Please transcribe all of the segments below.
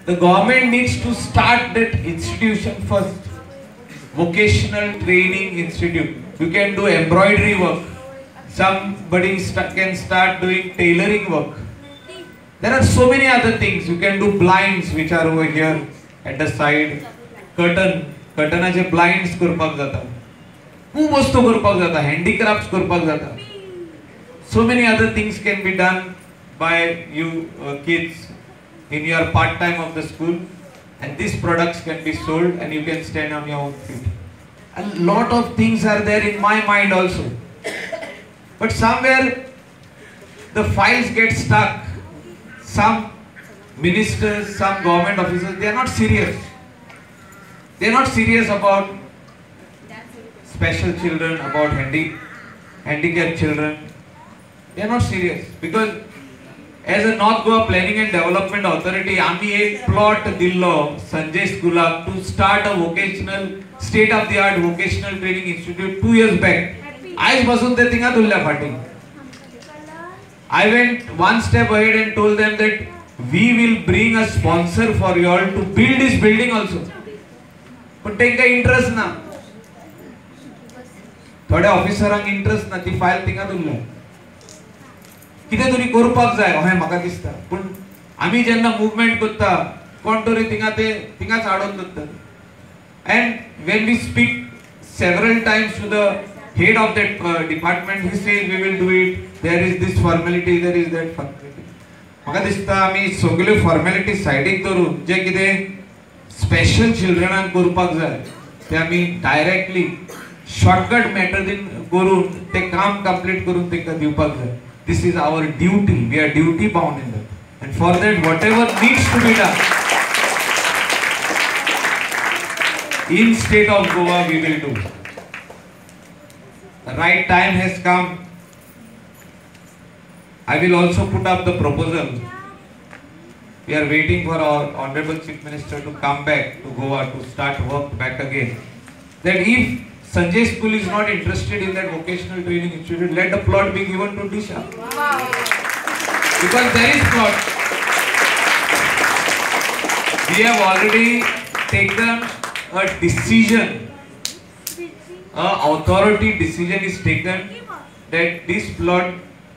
The government needs to start that institution first. Vocational training institute. You can do embroidery work. Somebody can start doing tailoring work. There are so many other things. You can do blinds which are over here at the side. Curtainaचे blinds करपाक जाता. खूप वस्तू करपाक जाता. Handicrafts करपाक जाता. So many other things can be done by you kids in your part time of the school, and these products can be sold and you can stand on your own feet. A lot of things are there in my mind also. But somewhere the files get stuck. Some ministers, some government officers, they are not serious. They are not serious about special children, about handicapped children. They are not serious. Because as a North Goa Planning and Development Authority, आम्ही एक plot दिल्लो Sanjay स्कूलाक to start a vocational, state-of-the-art vocational training institute 2 years back. आयज पासून ते थिंगा तुल्ल्या फाटी. I went one step ahead and told them that we will bring a sponsor for you all to build this building also. पण तेंका interest ना. थोड्या ऑफिसरांक interest ना ती फायल थिंगा तुल्ल्या. कितें तरी करपाक जाय अहें म्हाका दिसता. पण आमी जेन्ना मूवमेंट करता कोण तरी थिंगाच हाडून दवरता. And when we speak several times to the head of that department, he says we will do it. There is this formality, there is that formality. म्हाका दिसता आमी सगल्यो फॉर्मॅलिटी सायडीक दवरून जे कितें स्पेशल चिल्ड्रनाक करपाक जाय ते आमी डायरेक्टली शॉर्टकट मेथडीन करून ते काम कंप्लीट करून तांकां दिवपाक जाय. This is our duty. We are duty bound in that. And for that, whatever needs to be done in state of Goa, we will do. The right time has come. I will also put up the proposal. We are waiting for our Honorable Chief Minister to come back to Goa to start work back again. That if Sanjay School is not interested in that vocational training institute, let the plot be given to Disha. Wow. Because there is plot. We have already taken a decision. An authority decision is taken that this plot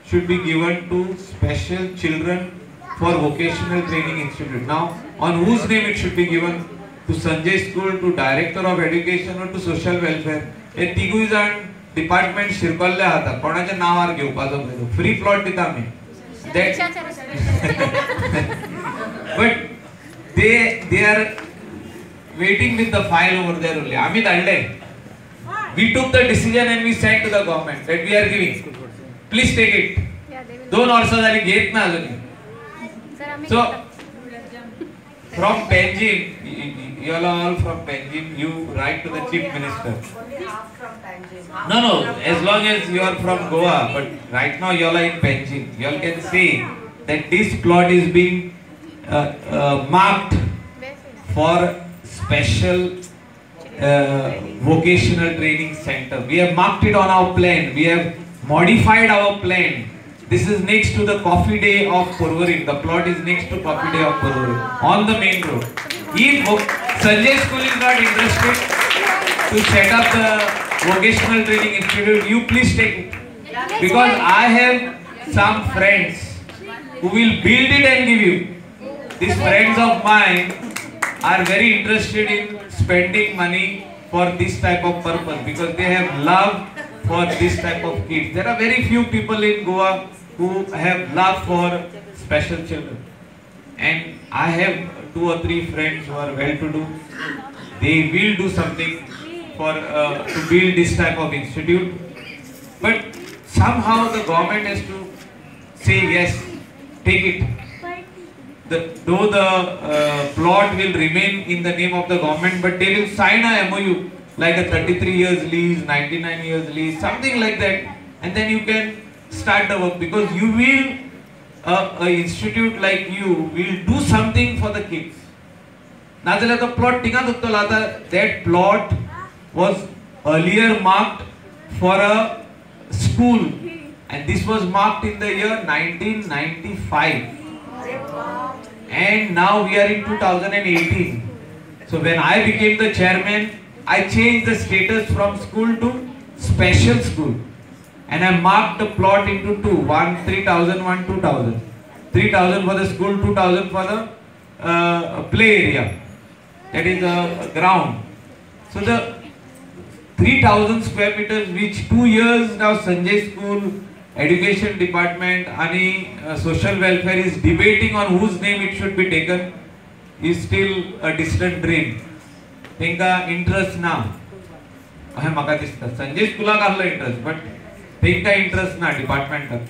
should be given to special children for vocational training institute. Now, on whose name it should be given? To Sanjay School, to Director of Education or to Social Welfare. हे तिगूय जाण department शिरकल्ले आहात. कोणाच्या नावार घेवपाचो पळय free plot दिता आमी. But they are waiting with the file over there only. आमी धाडले. We took the decision and we sent to the government that we are giving. Please take it. 2 वर्षां जाली घेत ना अजून. So from Panjim, you are all from Panjim, you write to the Chief Minister. No, as long as you are from Goa, but right now you all are in Panjim. You all can say that this plot is being marked for special vocational training center. We have marked it on our plan. We have modified our plan. This is next to the Coffee Day of Porvorim. The plot is next to Coffee Day of Porvorim on the main road. If Sanjay School is not interested to set up the vocational training institute, you please take it. Because I have some friends who will build it and give you. These friends of mine are very interested in spending money for this type of purpose because they have love for this type of kids. There are very few people in Goa who have love for special children, and I have 2 or 3 friends who are well-to-do. They will do something for to build this type of institute, but somehow the government has to say yes, take it. Though the plot will remain in the name of the government, but they will sign a MOU like a 33 years lease, 99 years lease, something like that, and then you can start the work because you will, a institute like you will do something for the kids. Nazala the plot tinga duttalata. That plot was earlier marked for a school, and this was marked in the year 1995. and now we are in 2018. So when I became the chairman, I changed the status from school to special school, and I marked the plot into two: one 3,000, one 2,000. 3,000 for the school, 2,000 for the play area, that is a ground. So the 3,000 square meters, which 2 years now Sanjay School, Education Department and Social Welfare is debating on whose name it should be taken, is still a distant dream. Tenka interest na. Maka dista. Sanjay School kahla interest, but tenka interest na departmental.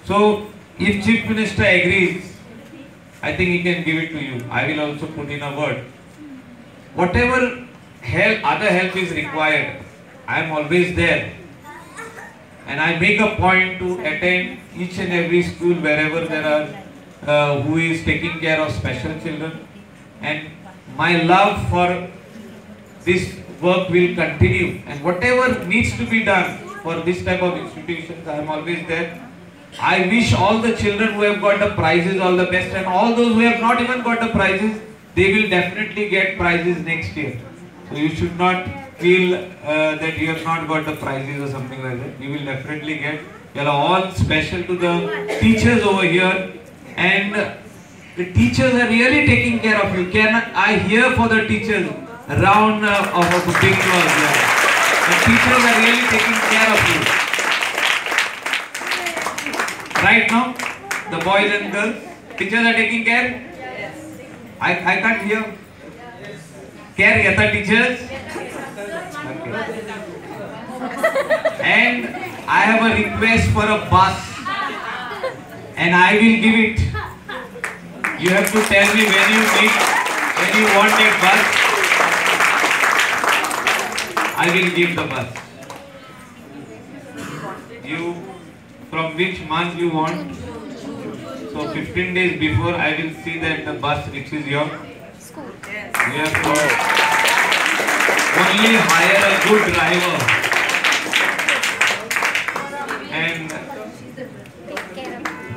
So if Chief Minister agrees, I think he can give it to you. I will also put in a word. Whatever help, other help is required, I am always there. And I make a point to attend each and every school wherever there are who is taking care of special children. And my love for this work will continue. And whatever needs to be done for this type of institutions, I am always there. I wish all the children who have got the prizes all the best, and all those who have not even got the prizes, they will definitely get prizes next year. So you should not feel that you have not got the prizes or something like that. You will definitely get. You are all special to the teachers over here, and the teachers are really taking care of you. Can I hear for the teachers? A round of a big applause here. The teachers are really taking care of you. Right now, the boys and girls, teachers are taking care? Yes. I can't hear. Care yata teachers? Okay. And I have a request for a bus, and I will give it. You have to tell me when you want a bus. I will give the bus. You, from which month you want? So 15 days before I will see that the bus reaches your school. You have to only hire a good driver. And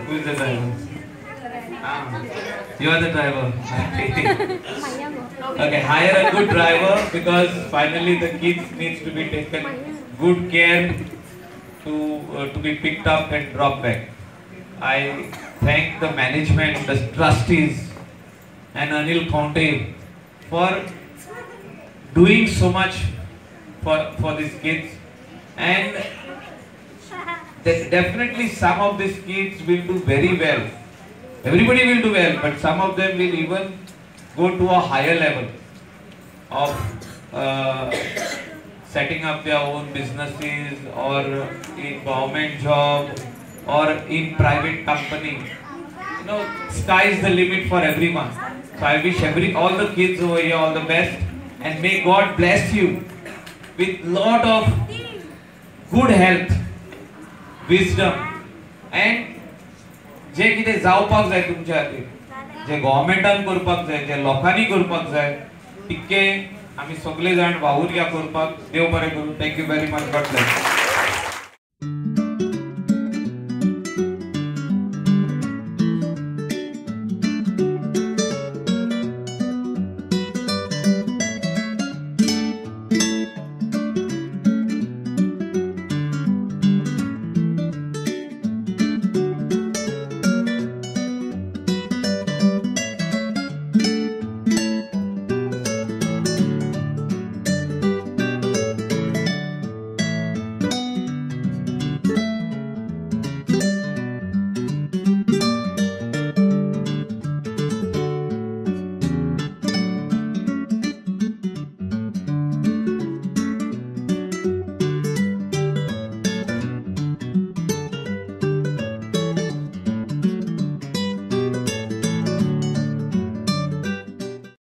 who is the driver? You are the driver. Okay, hire a good driver, because finally the kids needs to be taken good care to be picked up and dropped back. I thank the management, the trustees and Anil Conte for doing so much for these kids, and definitely some of these kids will do very well. Everybody will do well, but some of them will even go to a higher level of setting up their own businesses, or in government job, or in private company. You know, sky is the limit for everyone. So I wish all the kids over here all the best, and may God bless you with lot of good health, wisdom, and जे कितें जावपाक जाय तुमच्या खातीर, जे गव्हर्मेंटान करपाक जाय, जे लोकांनी करपाक जाय, तितके आमी सगळे जाण वावुरया करपाक. देव बरें करूं. Thank you very much. God bless.